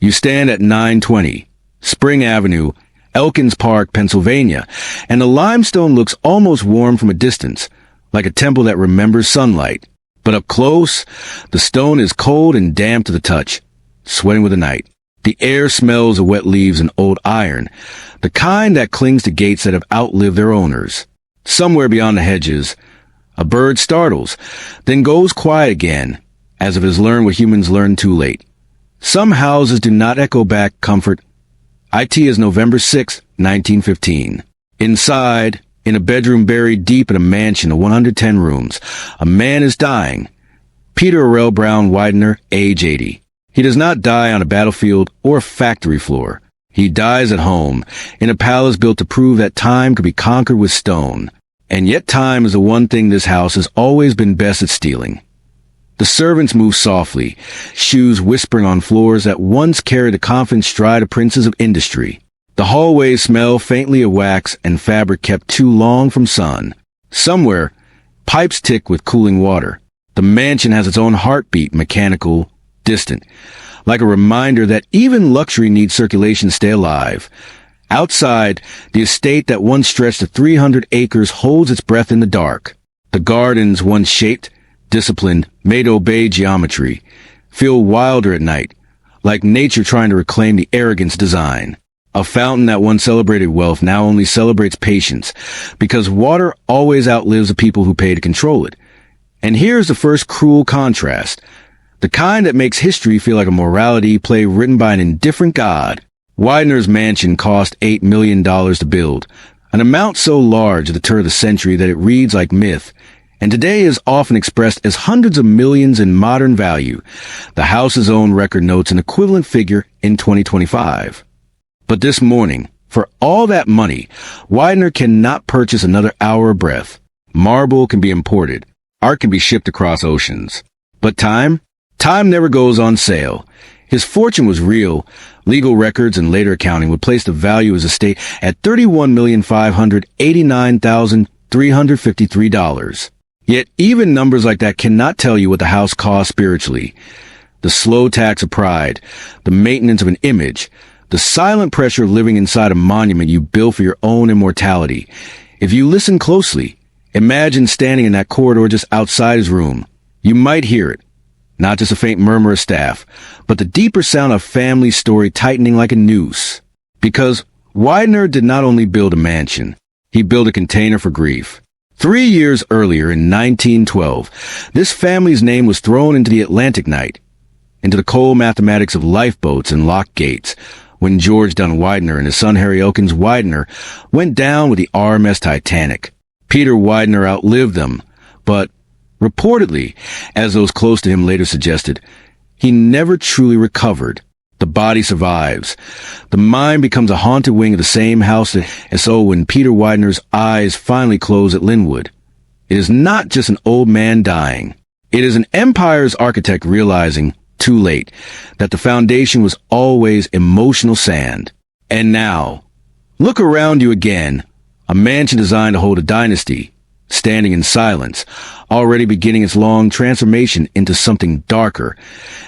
You stand at 920 Spring Avenue, Elkins Park, Pennsylvania, and the limestone looks almost warm from a distance, like a temple that remembers sunlight. But up close, the stone is cold and damp to the touch, sweating with the night. The air smells of wet leaves and old iron, the kind that clings to gates that have outlived their owners. Somewhere beyond the hedges, a bird startles, then goes quiet again, as if it has learned what humans learned too late. Some houses do not echo back comfort. IT is November 6, 1915. Inside, in a bedroom buried deep in a mansion of 110 rooms, a man is dying. Peter Arrell Brown Widener, age 80. He does not die on a battlefield or a factory floor. He dies at home, in a palace built to prove that time could be conquered with stone. And yet time is the one thing this house has always been best at stealing. The servants move softly, shoes whispering on floors that once carried the confident stride of princes of industry. The hallways smell faintly of wax and fabric kept too long from sun. Somewhere, pipes tick with cooling water. The mansion has its own heartbeat, mechanical, distant, like a reminder that even luxury needs circulation to stay alive. Outside, the estate that once stretched to 300 acres holds its breath in the dark. The gardens, once shaped, disciplined, made to obey geometry, feel wilder at night, like nature trying to reclaim the arrogance design. A fountain that once celebrated wealth now only celebrates patience, because water always outlives the people who pay to control it. And here's the first cruel contrast, the kind that makes history feel like a morality play written by an indifferent god. Widener's mansion cost $8 million to build, an amount so large at the turn of the century that it reads like myth, and today is often expressed as hundreds of millions in modern value. The house's own record notes an equivalent figure in 2025. But this morning, for all that money, Widener cannot purchase another hour of breath. Marble can be imported. Art can be shipped across oceans. But time? Time never goes on sale. His fortune was real. Legal records and later accounting would place the value of his estate at $31,589,353. Yet even numbers like that cannot tell you what the house cost spiritually. The slow tax of pride, the maintenance of an image, the silent pressure of living inside a monument you built for your own immortality. If you listen closely, imagine standing in that corridor just outside his room. You might hear it. Not just a faint murmur of staff, but the deeper sound of family story tightening like a noose. Because Widener did not only build a mansion, he built a container for grief. 3 years earlier, in 1912, this family's name was thrown into the Atlantic night, into the cold mathematics of lifeboats and locked gates, when George Dunn Widener and his son Harry Elkins Widener went down with the RMS Titanic. Peter Widener outlived them, but reportedly, as those close to him later suggested, he never truly recovered. The body survives. The mind becomes a haunted wing of the same house, and so when Peter Widener's eyes finally close at Lynnewood, it is not just an old man dying. It is an empire's architect realizing, too late, that the foundation was always emotional sand. And now, look around you again, a mansion designed to hold a dynasty, standing in silence, already beginning its long transformation into something darker,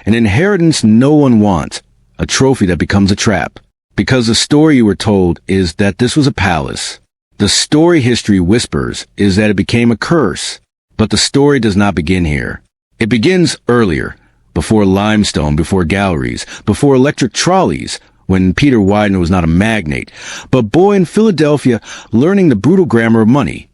an inheritance no one wants, a trophy that becomes a trap. Because the story you were told is that this was a palace. The story history whispers is that it became a curse. But the story does not begin here. It begins earlier, before limestone, before galleries, before electric trolleys, when Peter Widener was not a magnate, but boy in Philadelphia learning the brutal grammar of money.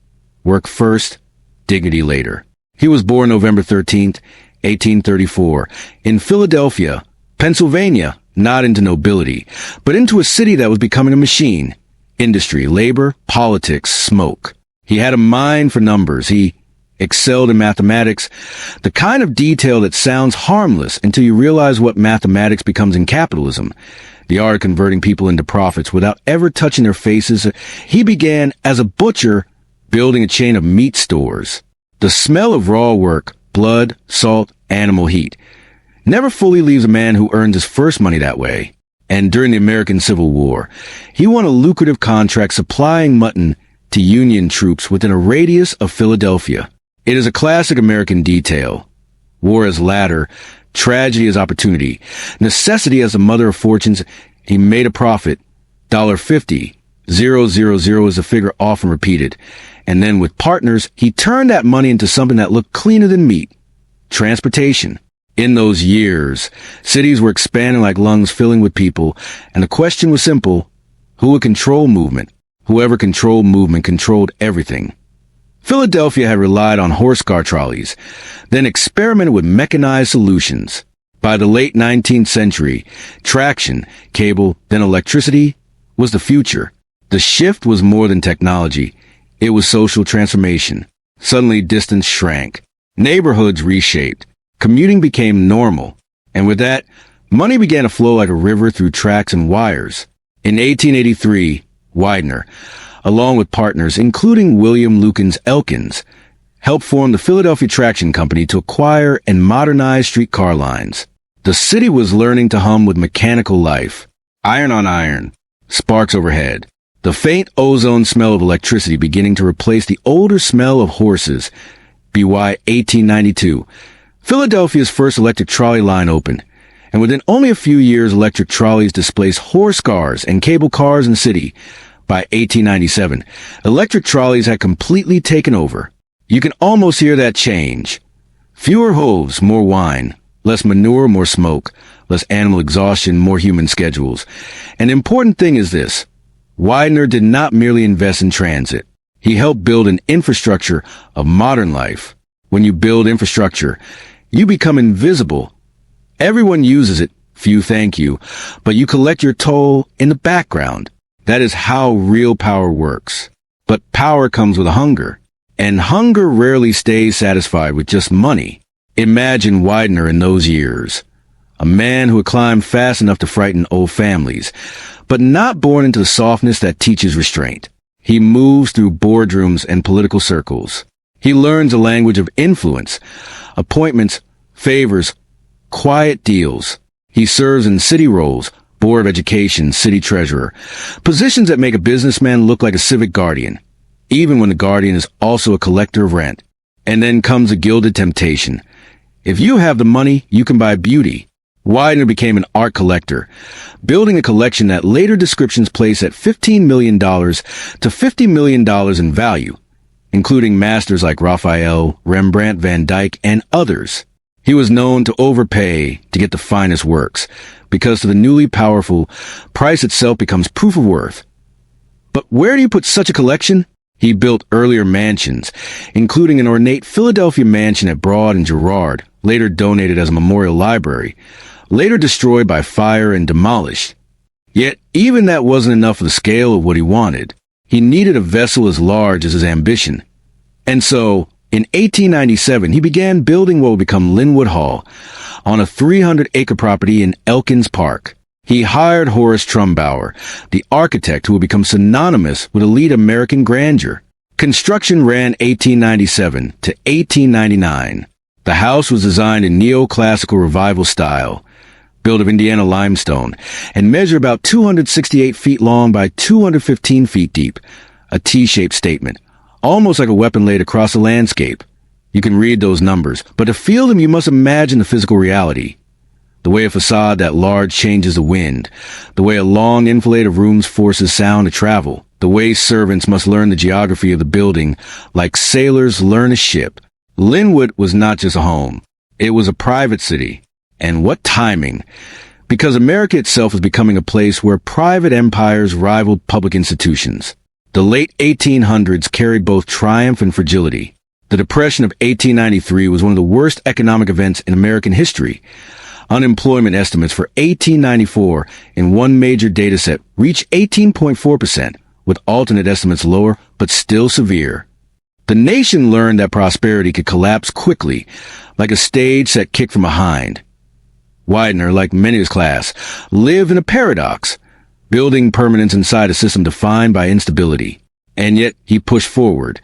Work first, dignity later. He was born November 13th, 1834, in Philadelphia, Pennsylvania, not into nobility, but into a city that was becoming a machine. Industry, labor, politics, smoke. He had a mind for numbers. He excelled in mathematics, the kind of detail that sounds harmless until you realize what mathematics becomes in capitalism, the art of converting people into profits without ever touching their faces. He began as a butcher, building a chain of meat stores. The smell of raw work, blood, salt, animal heat, never fully leaves a man who earns his first money that way. And during the American Civil War, he won a lucrative contract supplying mutton to Union troops within a radius of Philadelphia. It is a classic American detail. War as ladder, tragedy as opportunity, necessity as the mother of fortunes. He made a profit. $50, 000 is a figure often repeated. And then with partners, he turned that money into something that looked cleaner than meat. Transportation. In those years, cities were expanding like lungs filling with people, and the question was simple: who would control movement? Whoever controlled movement controlled everything. Philadelphia had relied on horse car trolleys, then experimented with mechanized solutions. By the late 19th century, traction, cable, then electricity was the future. The shift was more than technology. It was social transformation. Suddenly, distance shrank. Neighborhoods reshaped. Commuting became normal. And with that, money began to flow like a river through tracks and wires. In 1883, Widener, along with partners including William Lukens Elkins, helped form the Philadelphia Traction Company to acquire and modernize streetcar lines. The city was learning to hum with mechanical life. Iron on iron, sparks overhead. The faint ozone smell of electricity beginning to replace the older smell of horses. BY 1892. Philadelphia's first electric trolley line opened, and within only a few years, electric trolleys displaced horse cars and cable cars in the city. By 1897, electric trolleys had completely taken over. You can almost hear that change. Fewer hooves, more wine. Less manure, more smoke. Less animal exhaustion, more human schedules. And the important thing is this: Widener did not merely invest in transit. He helped build an infrastructure of modern life. When you build infrastructure, you become invisible. Everyone uses it, few thank you, but you collect your toll in the background. That is how real power works. But power comes with a hunger, and hunger rarely stays satisfied with just money. Imagine Widener in those years. A man who had climbed fast enough to frighten old families, but not born into the softness that teaches restraint. He moves through boardrooms and political circles. He learns a language of influence, appointments, favors, quiet deals. He serves in city roles, Board of Education, city treasurer, positions that make a businessman look like a civic guardian, even when the guardian is also a collector of rent. And then comes a gilded temptation. If you have the money, you can buy beauty. Widener became an art collector, building a collection that later descriptions place at $15 million to $50 million in value, including masters like Raphael, Rembrandt, Van Dyck, and others. He was known to overpay to get the finest works, because to the newly powerful, price itself becomes proof of worth. But where do you put such a collection? He built earlier mansions, including an ornate Philadelphia mansion at Broad and Girard, later donated as a memorial library, later destroyed by fire and demolished. Yet even that wasn't enough for the scale of what he wanted. He needed a vessel as large as his ambition. And so, in 1897, he began building what would become Lynnewood Hall, on a 300-acre property in Elkins Park. He hired Horace Trumbauer, the architect who would become synonymous with elite American grandeur. Construction ran 1897 to 1899. The house was designed in neoclassical revival style, built of Indiana limestone, and measured about 268 feet long by 215 feet deep, a T-shaped statement, almost like a weapon laid across a landscape. You can read those numbers, but to feel them you must imagine the physical reality. The way a facade that large changes the wind, the way a long enfilade of rooms forces sound to travel, the way servants must learn the geography of the building like sailors learn a ship. Lynnewood was not just a home. It was a private city. And what timing! Because America itself was becoming a place where private empires rivaled public institutions. The late 1800s carried both triumph and fragility. The Depression of 1893 was one of the worst economic events in American history. Unemployment estimates for 1894 in one major dataset reached 18.4%, with alternate estimates lower but still severe. The nation learned that prosperity could collapse quickly, like a stage set kicked from behind. Widener, like many of his class, lived in a paradox, building permanence inside a system defined by instability. And yet he pushed forward,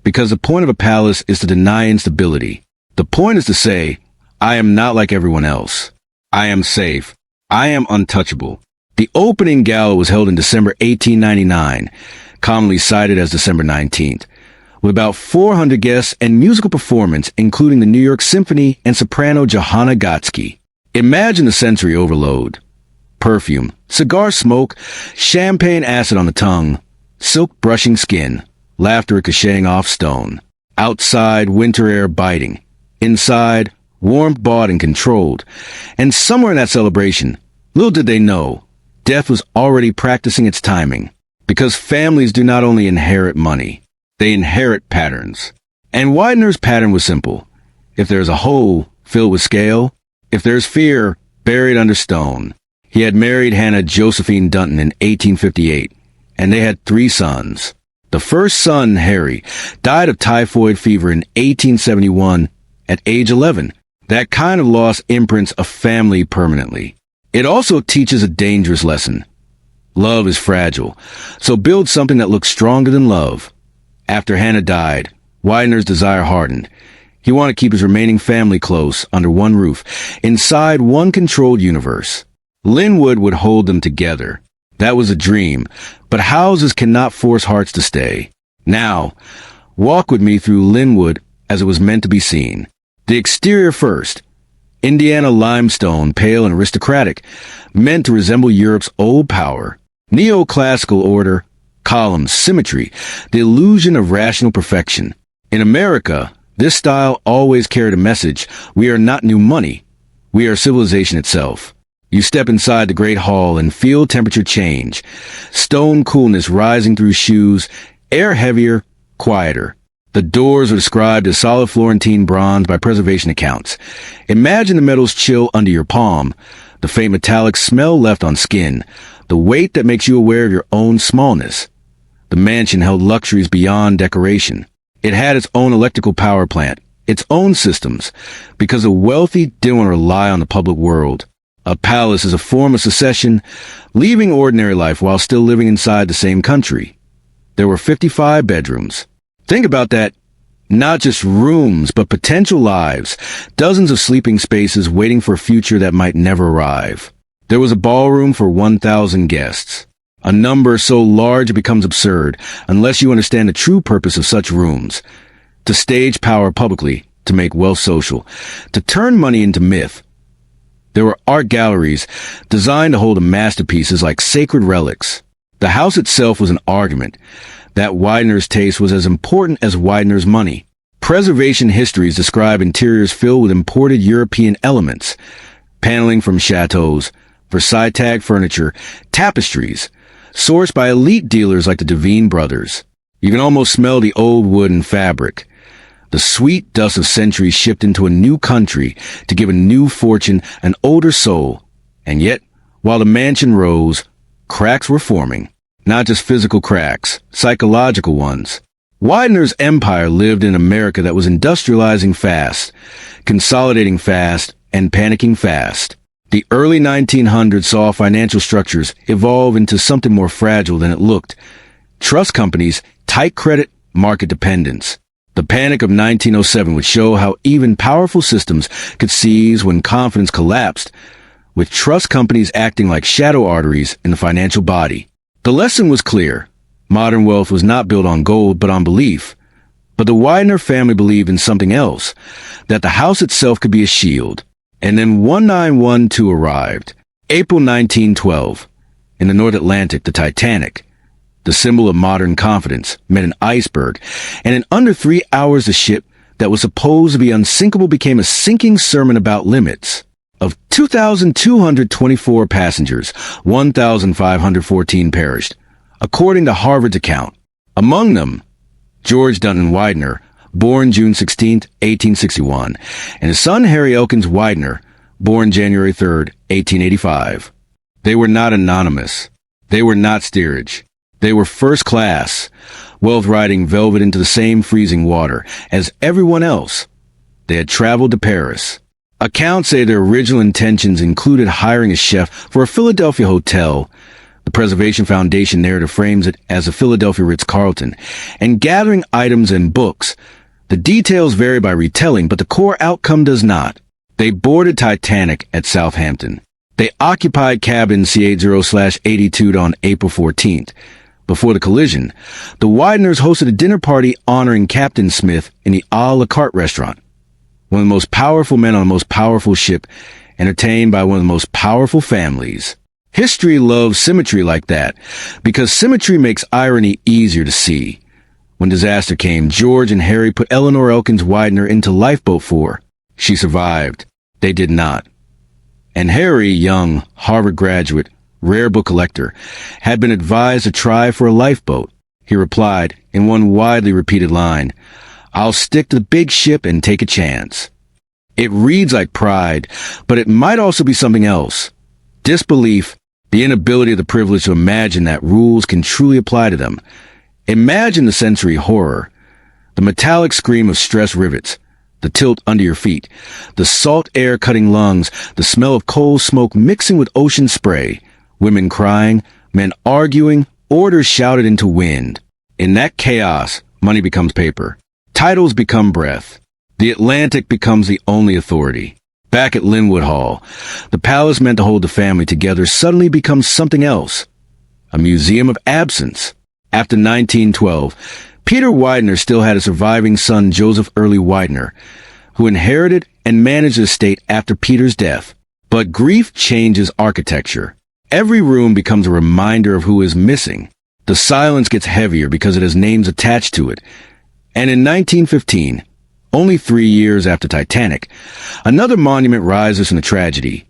because the point of a palace is to deny instability. The point is to say, I am not like everyone else. I am safe. I am untouchable. The opening gala was held in December 1899, commonly cited as December 19th. with about 400 guests and musical performance, including the New York Symphony and soprano Johanna Gotsky. Imagine the sensory overload. Perfume, cigar smoke, champagne acid on the tongue, silk brushing skin, laughter ricocheting off stone. Outside, winter air biting. Inside, warmth bought and controlled. And somewhere in that celebration, little did they know, death was already practicing its timing. Because families do not only inherit money, they inherit patterns. And Widener's pattern was simple. If there's a hole, filled with scale. If there's fear, buried under stone. He had married Hannah Josephine Dunton in 1858, and they had 3 sons. The first son, Harry, died of typhoid fever in 1871 at age 11. That kind of loss imprints a family permanently. It also teaches a dangerous lesson. Love is fragile, so build something that looks stronger than love. After Hannah died, Widener's desire hardened. He wanted to keep his remaining family close, under one roof, inside one controlled universe. Lynnewood would hold them together. That was a dream, but houses cannot force hearts to stay. Now, walk with me through Lynnewood as it was meant to be seen. The exterior first. Indiana limestone, pale and aristocratic, meant to resemble Europe's old power. Neoclassical order, columns, symmetry, the illusion of rational perfection. In America, this style always carried a message. We are not new money. We are civilization itself. You step inside the great hall and feel temperature change. Stone coolness rising through shoes, air heavier, quieter. The doors are described as solid Florentine bronze by preservation accounts. Imagine the metals chill under your palm, the faint metallic smell left on skin, the weight that makes you aware of your own smallness. The mansion held luxuries beyond decoration. It had its own electrical power plant, its own systems, because the wealthy didn't want to rely on the public world. A palace is a form of secession, leaving ordinary life while still living inside the same country. There were 55 bedrooms. Think about that. Not just rooms, but potential lives. Dozens of sleeping spaces waiting for a future that might never arrive. There was a ballroom for 1,000 guests. A number so large it becomes absurd, unless you understand the true purpose of such rooms. To stage power publicly, to make wealth social, to turn money into myth. There were art galleries designed to hold masterpieces like sacred relics. The house itself was an argument that Widener's taste was as important as Widener's money. Preservation histories describe interiors filled with imported European elements, paneling from chateaus, Versailles tag furniture, tapestries, sourced by elite dealers like the Devine brothers. You can almost smell the old wood and fabric. The sweet dust of centuries shipped into a new country to give a new fortune, an older soul. And yet, while the mansion rose, cracks were forming. Not just physical cracks, psychological ones. Widener's empire lived in America that was industrializing fast, consolidating fast, and panicking fast. The early 1900s saw financial structures evolve into something more fragile than it looked. Trust companies, tight credit, market dependence. The panic of 1907 would show how even powerful systems could seize when confidence collapsed, with trust companies acting like shadow arteries in the financial body. The lesson was clear. Modern wealth was not built on gold, but on belief. But the Widener family believed in something else, that the house itself could be a shield. And then 1912 arrived, April 1912. In the North Atlantic, the Titanic, the symbol of modern confidence, met an iceberg, and in under 3 hours the ship that was supposed to be unsinkable became a sinking sermon about limits. Of 2,224 passengers, 1,514 perished, according to Harvard's account. Among them, George Dunton Widener, born June 16, 1861, and his son Harry Elkins Widener, born January 3, 1885. They were not anonymous. They were not steerage. They were first class, wealth riding velvet into the same freezing water as everyone else. They had traveled to Paris. Accounts say their original intentions included hiring a chef for a Philadelphia hotel. The Preservation Foundation narrative frames it as a Philadelphia Ritz-Carlton, and gathering items and books. The details vary by retelling, but the core outcome does not. They boarded Titanic at Southampton. They occupied cabin C80/82 on April 14th. Before the collision, the Wideners hosted a dinner party honoring Captain Smith in the a la carte restaurant. One of the most powerful men on the most powerful ship, entertained by one of the most powerful families. History loves symmetry like that, because symmetry makes irony easier to see. When disaster came, George and Harry put Eleanor Elkins Widener into Lifeboat 4. She survived. They did not. And Harry, young, Harvard graduate, rare book collector, had been advised to try for a lifeboat. He replied, in one widely repeated line, "I'll stick to the big ship and take a chance." It reads like pride, but it might also be something else. Disbelief, the inability of the privileged to imagine that rules can truly apply to them. Imagine the sensory horror, the metallic scream of stress rivets, the tilt under your feet, the salt air cutting lungs, the smell of coal smoke mixing with ocean spray, women crying, men arguing, orders shouted into wind. In that chaos, money becomes paper. Titles become breath. The Atlantic becomes the only authority. Back at Lynnewood Hall, the palace meant to hold the family together suddenly becomes something else. A museum of absence. After 1912, Peter Widener still had a surviving son, Joseph Early Widener, who inherited and managed the estate after Peter's death. But grief changes architecture. Every room becomes a reminder of who is missing. The silence gets heavier because it has names attached to it. And in 1915, only 3 years after Titanic, another monument rises from the tragedy.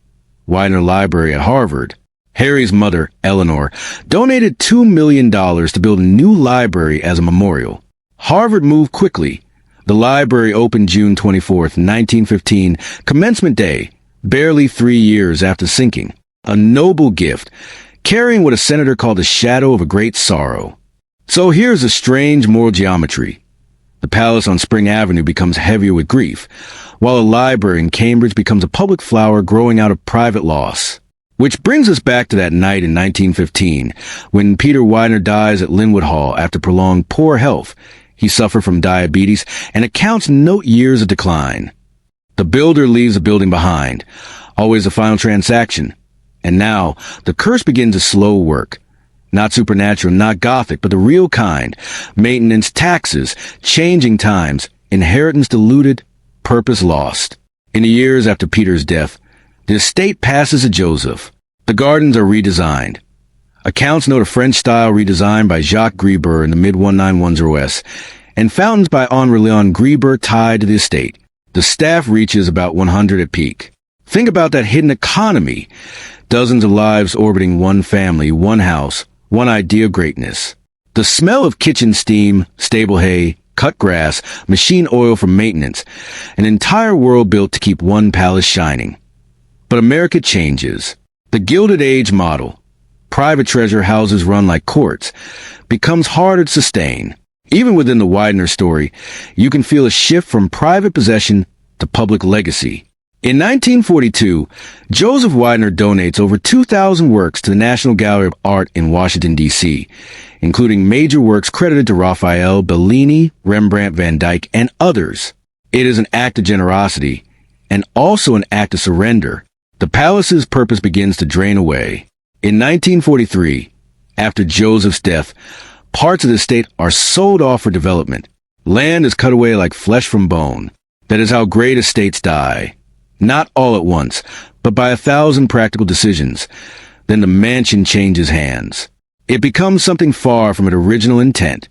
Widener Library at Harvard. Harry's mother, Eleanor, donated $2 million to build a new library as a memorial. Harvard moved quickly. The library opened June 24, 1915, commencement day, barely 3 years after sinking. A noble gift, carrying what a senator called the shadow of a great sorrow. So here's a strange moral geometry. The palace on Spring Avenue becomes heavier with grief, while a library in Cambridge becomes a public flower growing out of private loss. Which brings us back to that night in 1915, when Peter Widener dies at Lynnewood Hall after prolonged poor health. He suffered from diabetes, and accounts note years of decline. The builder leaves the building behind, always the final transaction. And now, the curse begins a slow work. Not supernatural, not gothic, but the real kind. Maintenance, taxes, changing times, inheritance diluted, purpose lost. In the years after Peter's death, the estate passes to Joseph. The gardens are redesigned. Accounts note a French-style redesign by Jacques Grieber in the mid-1910s, and fountains by Henri Leon Grieber tied to the estate. The staff reaches about 100 at peak. Think about that hidden economy. Dozens of lives orbiting one family, one house, one idea of greatness. The smell of kitchen steam, stable hay, cut grass, machine oil for maintenance, an entire world built to keep one palace shining. But America changes. The Gilded Age model, private treasure houses run like courts, becomes harder to sustain. Even within the Widener story, you can feel a shift from private possession to public legacy. In 1942, Joseph Widener donates over 2,000 works to the National Gallery of Art in Washington, D.C., including major works credited to Raphael, Bellini, Rembrandt, Van Dyck, and others. It is an act of generosity, and also an act of surrender. The palace's purpose begins to drain away. In 1943, after Joseph's death, parts of the estate are sold off for development. Land is cut away like flesh from bone. That is how great estates die. Not all at once, but by 1,000 practical decisions. Then the mansion changes hands. It becomes something far from its original intent.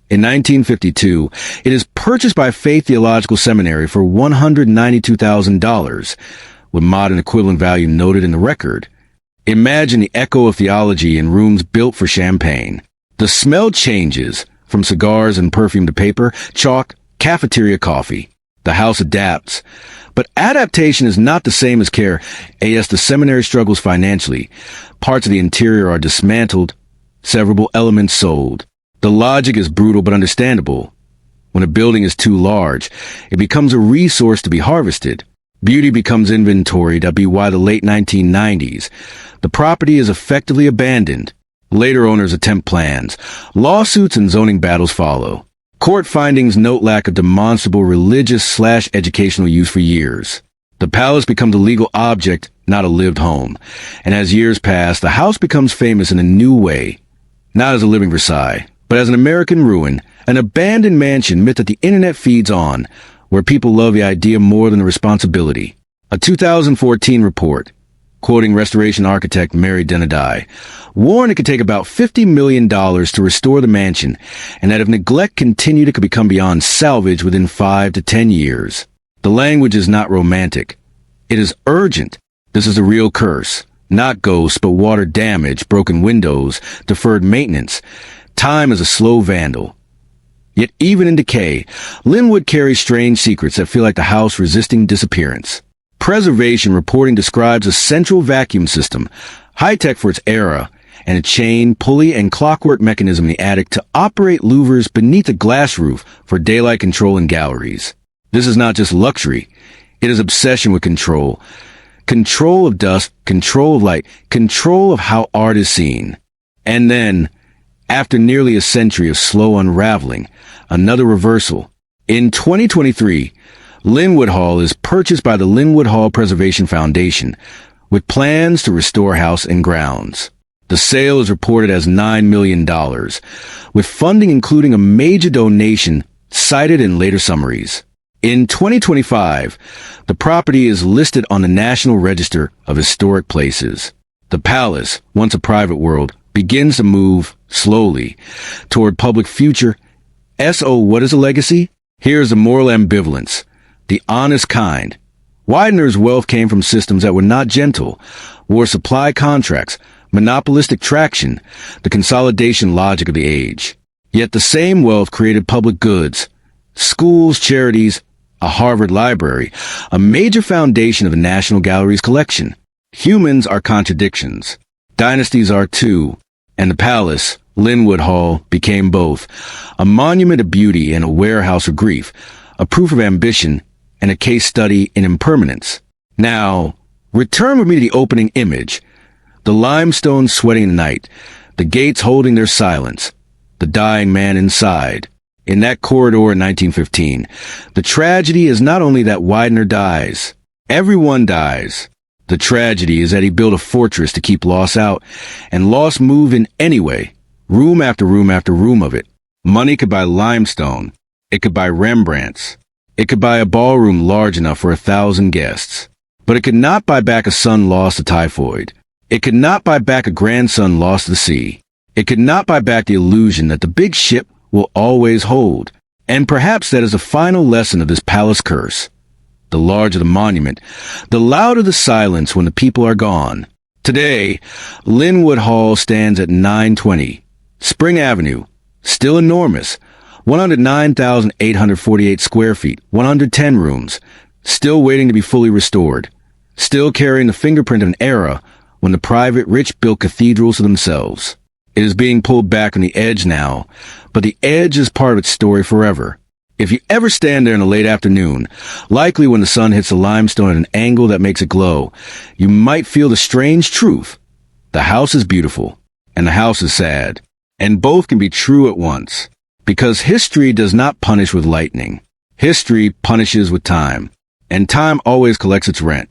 In 1952, it is purchased by Faith Theological Seminary for $192,000, with modern equivalent value noted in the record. Imagine the echo of theology in rooms built for champagne. The smell changes from cigars and perfume to paper, chalk, cafeteria coffee. The house adapts. But adaptation is not the same as care, as the seminary struggles financially. Parts of the interior are dismantled, severable elements sold. The logic is brutal but understandable. When a building is too large, it becomes a resource to be harvested. Beauty becomes inventory. That'd be why the late 1990s. The property is effectively abandoned. Later owners attempt plans. Lawsuits and zoning battles follow. Court findings note lack of demonstrable religious/educational use for years. The palace becomes a legal object, not a lived home. And as years pass, the house becomes famous in a new way. not as a living Versailles, but as an American ruin, an abandoned mansion myth that the internet feeds on, where people love the idea more than the responsibility. A 2014 report, quoting restoration architect Mary Denadai, warned it could take about $50 million to restore the mansion, and that if neglect continued, it could become beyond salvage within 5 to 10 years. The language is not romantic. It is urgent. This is a real curse. Not ghosts, but water damage, broken windows, deferred maintenance. Time is a slow vandal. Yet even in decay, Lynnewood carries strange secrets that feel like the house resisting disappearance. Preservation reporting describes a central vacuum system, high-tech for its era, and a chain, pulley, and clockwork mechanism in the attic to operate louvers beneath a glass roof for daylight control in galleries. This is not just luxury. It is obsession with control. Control of dust, control of light, control of how art is seen. And then, after nearly a century of slow unraveling, another reversal. In 2023, Lynnewood Hall is purchased by the Lynnewood Hall Preservation Foundation, with plans to restore house and grounds. The sale is reported as $9 million, with funding including a major donation cited in later summaries. In 2025, the property is listed on the National Register of Historic Places. The palace, once a private world, begins to move, slowly, toward public future. So what is a legacy? Here's the moral ambivalence. The honest kind. Widener's wealth came from systems that were not gentle, wore supply contracts, monopolistic traction, the consolidation logic of the age. Yet the same wealth created public goods, schools, charities, a Harvard library, a major foundation of the National Gallery's collection. Humans are contradictions. Dynasties are too. And the palace, Lynnewood Hall, became both a monument of beauty and a warehouse of grief, a proof of ambition and a case study in impermanence. Now, return with me to the opening image. The limestone sweating in the night, the gates holding their silence, the dying man inside. In that corridor in 1915, the tragedy is not only that Widener dies. Everyone dies. The tragedy is that he built a fortress to keep loss out, and loss moved in anyway, room after room after room of it. Money could buy limestone. It could buy Rembrandts. It could buy a ballroom large enough for 1,000 guests. But it could not buy back a son lost to typhoid. It could not buy back a grandson lost to the sea. It could not buy back the illusion that the big ship will always hold. And perhaps that is the final lesson of this palace curse. The larger the monument, the louder the silence when the people are gone. Today, Lynnewood Hall stands at 920 Spring Avenue, still enormous, 109,848 square feet, 110 rooms, still waiting to be fully restored, still carrying the fingerprint of an era when the private rich built cathedrals to themselves. It is being pulled back on the edge now, but the edge is part of its story forever. If you ever stand there in the late afternoon, likely when the sun hits the limestone at an angle that makes it glow, you might feel the strange truth. The house is beautiful, and the house is sad, and both can be true at once. Because history does not punish with lightning. History punishes with time, and time always collects its rent.